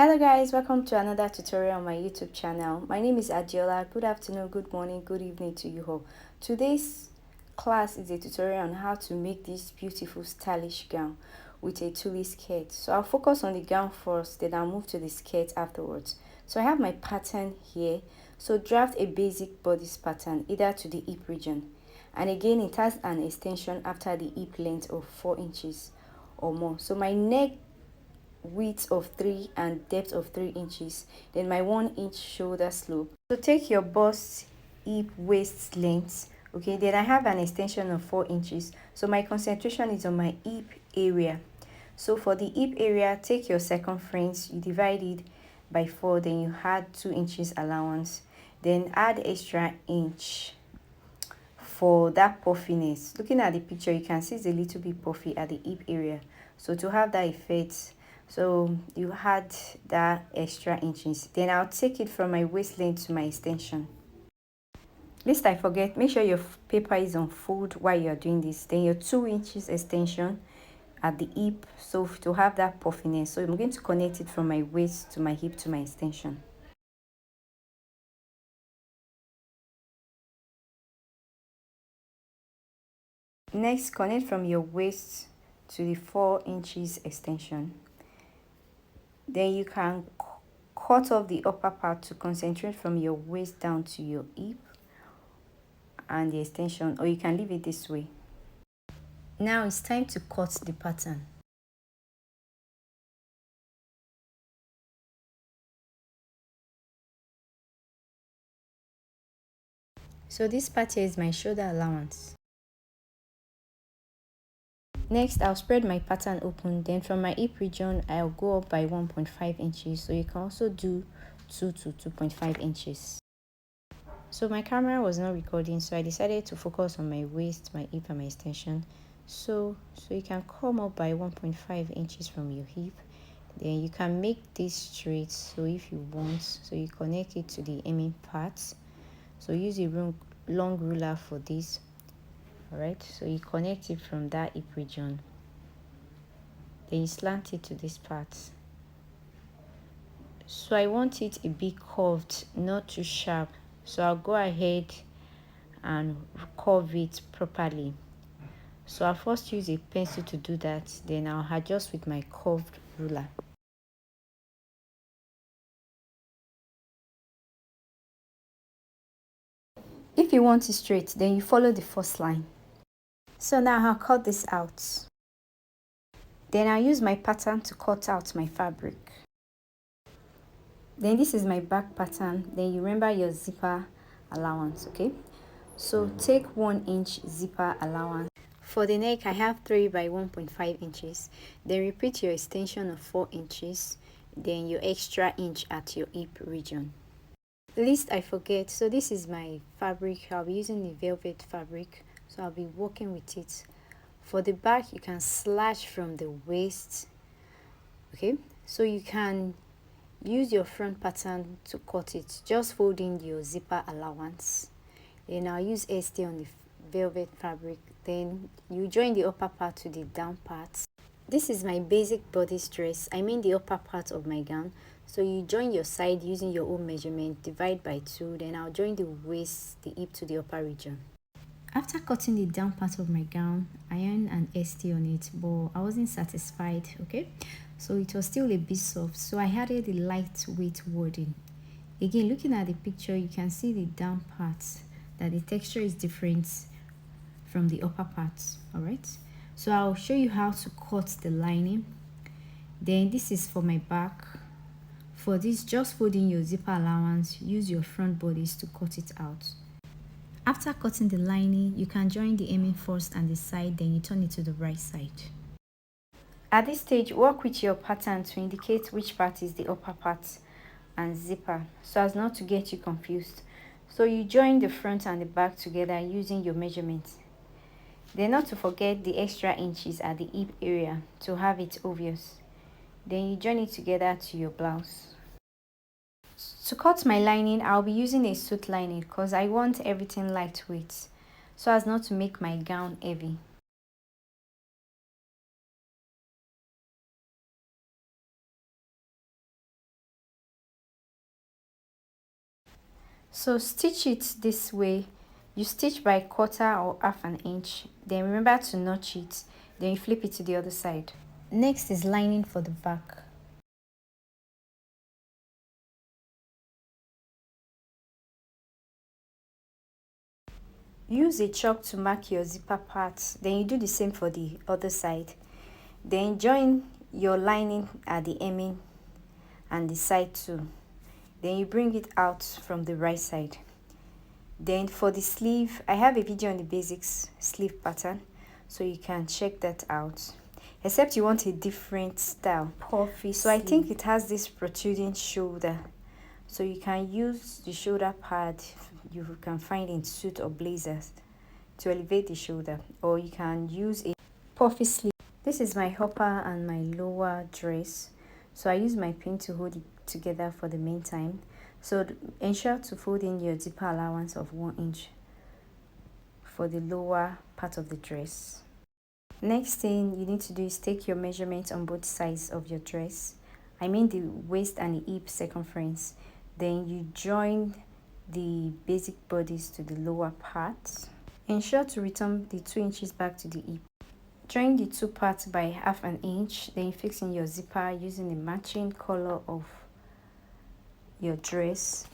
Hello guys, welcome to another tutorial on my YouTube channel. My name is Adiola. Good afternoon, good morning, good evening to you all. Today's class is a tutorial on how to make this beautiful stylish gown with a tulle skirt. So I'll focus on the gown first, then I'll move to the skirt afterwards. So I have my pattern here. So draft a basic bodice pattern either to the hip region. And again, it has an extension after the hip length of 4 inches or more. So my neck width of 3 and depth of 3 inches, then my 1 inch shoulder slope. So take your bust, hip, waist length. Okay, then I have an extension of 4 inches, so my concentration is on my hip area. So for the hip area, take your circumference, you divide it by 4, then you add 2 inches allowance, then add extra inch for that puffiness. Looking at the picture, you can see it's a little bit puffy at the hip area. So to have that effect, so you had that extra inches, then I'll take it from my waist length to my extension. Lest I forget, make sure your paper is on fold while you're doing this. Then your 2 inches extension at the hip, so to have that puffiness. So I'm going to connect it from my waist to my hip to my extension. Next, connect from your waist to the 4 inches extension. Then you can cut off the upper part to concentrate from your waist down to your hip and the extension, or you can leave it this way. Now it's time to cut the pattern. So this part here is my shoulder allowance. Next, I'll spread my pattern open. Then from my hip region, I'll go up by 1.5 inches. So you can also do 2 to 2.5 inches. So my camera was not recording, so I decided to focus on my waist, my hip, and my extension. So you can come up by 1.5 inches from your hip. Then you can make this straight. So if you want, so you connect it to the hemming part. So use a long ruler for this. Alright, so you connect it from that hip region, then you slant it to this part. So I want it a bit curved, not too sharp, so I'll go ahead and curve it properly. So I'll first use a pencil to do that, then I'll adjust with my curved ruler. If you want it straight, then you follow the first line. So now I'll cut this out. Then I'll use my pattern to cut out my fabric. Then this is my back pattern. Then you remember your zipper allowance, okay? So take 1 inch zipper allowance. For the neck, I have 3 by 1.5 inches. Then repeat your extension of 4 inches. Then your extra inch at your hip region. Least I forget, so this is my fabric. I'll be using the velvet fabric, so I'll be working with it. For the back, you can slash from the waist, okay? So you can use your front pattern to cut it, just folding your zipper allowance. Then I'll use ST on the velvet fabric. Then you join the upper part to the down part. This is my basic bodice dress, I mean the upper part of my gown. So you join your side using your own measurement, divide by 2, then I'll join the waist, the hip to the upper region. After cutting the down part of my gown, I ironed an ST on it, but I wasn't satisfied, okay? So it was still a bit soft, so I added the lightweight wording. Again, looking at the picture, you can see the down part, that the texture is different from the upper part, alright? So I'll show you how to cut the lining. Then this is for my back. For this, just folding your zipper allowance, use your front bodice to cut it out. After cutting the lining, you can join the hemming first and the side, then you turn it to the right side. At this stage, work with your pattern to indicate which part is the upper part and zipper, so as not to get you confused. So you join the front and the back together using your measurements. Then not to forget the extra inches at the hip area to have it obvious. Then you join it together to your blouse. To cut my lining, I'll be using a suit lining because I want everything lightweight, so as not to make my gown heavy. So stitch it this way. You stitch by 1/4 or 1/2 inch, then remember to notch it, then you flip it to the other side. Next is lining for the back. Use a chalk to mark your zipper part, then you do the same for the other side. Then join your lining at the hemming and the side too. Then you bring it out from the right side. Then for the sleeve, I have a video on the basics sleeve pattern, so you can check that out. Except you want a different style, puffy. So I think it has this protruding shoulder, so you can use the shoulder pad you can find in suit or blazers to elevate the shoulder, or you can use a puffy sleeve. This is my upper and my lower dress, so I use my pin to hold it together for the meantime. So ensure to fold in your zipper allowance of 1 inch for the lower part of the dress. Next thing you need to do is take your measurements on both sides of your dress. I mean the waist and the hip circumference. Then you join the basic bodice to the lower part. Ensure to return the 2 inches back to the hip. Join the two parts by 1/2 inch. Then you fix in your zipper using the matching color of your dress.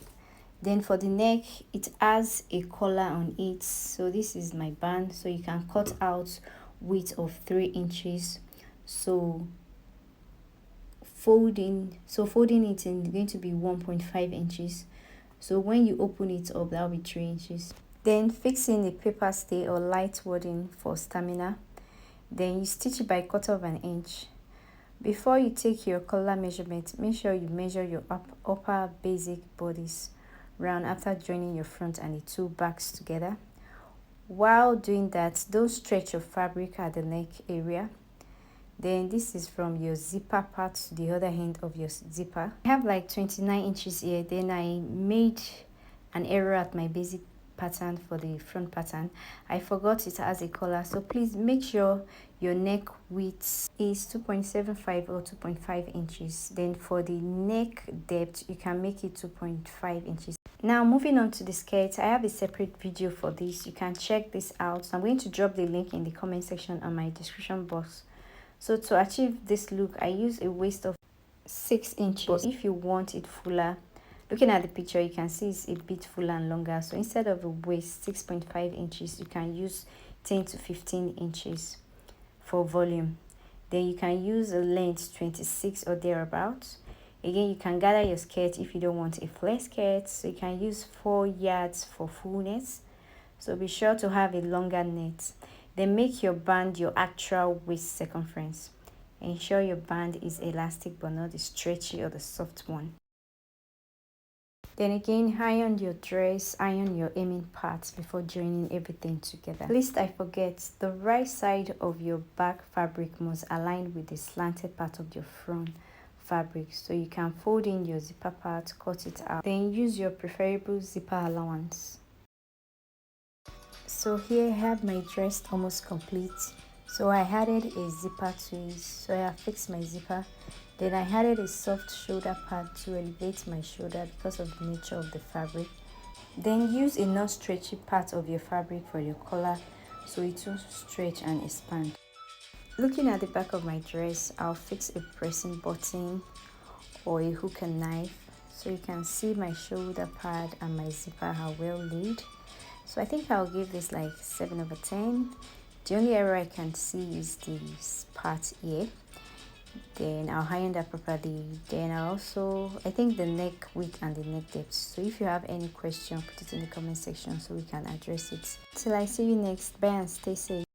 Then for the neck, it has a collar on it, so this is my band, so you can cut out width of 3 inches. So folding it in going to be 1.5 inches. So when you open it up, that will be 3 inches. Then fix in a paper stay or light wadding for stamina. Then you stitch it by 1/4 inch. Before you take your collar measurement, make sure you measure your upper basic bodice round after joining your front and the two backs together. While doing that, don't stretch your fabric at the neck area. Then this is from your zipper part to the other end of your zipper. I have like 29 inches here. Then I made an error at my basic pattern for the front pattern. I forgot it has a collar, so please make sure your neck width is 2.75 or 2.5 inches. Then for the neck depth, you can make it 2.5 inches. Now moving on to the skirt, I have a separate video for this. You can check this out. So I'm going to drop the link in the comment section on my description box. So to achieve this look, I use a waist of 6 inches. But if you want it fuller, looking at the picture, you can see it's a bit fuller and longer. So instead of a waist 6.5 inches, you can use 10 to 15 inches for volume. Then you can use a length 26 or thereabouts. Again, you can gather your skirt if you don't want a flare skirt. So you can use 4 yards for fullness. So be sure to have a longer net. Then make your band your actual waist circumference. Ensure your band is elastic but not the stretchy or the soft one. Then again, iron your dress, iron your hemming parts before joining everything together. Lest I forget, the right side of your back fabric must align with the slanted part of your front fabric, so you can fold in your zipper part, cut it out, then use your preferable zipper allowance. So here I have my dress almost complete. So I added a zipper to it, so I have fixed my zipper. Then I added a soft shoulder pad to elevate my shoulder because of the nature of the fabric. Then use a non-stretchy part of your fabric for your collar so it will stretch and expand. Looking at the back of my dress, I'll fix a pressing button or a hook and knife so you can see my shoulder pad and my zipper are well laid. So I think I'll give this like 7/10. The only error I can see is this part here. Then I'll iron that properly. Then I think the neck width and the neck depth. So if you have any question, put it in the comment section so we can address it. Till I see you next, bye and stay safe.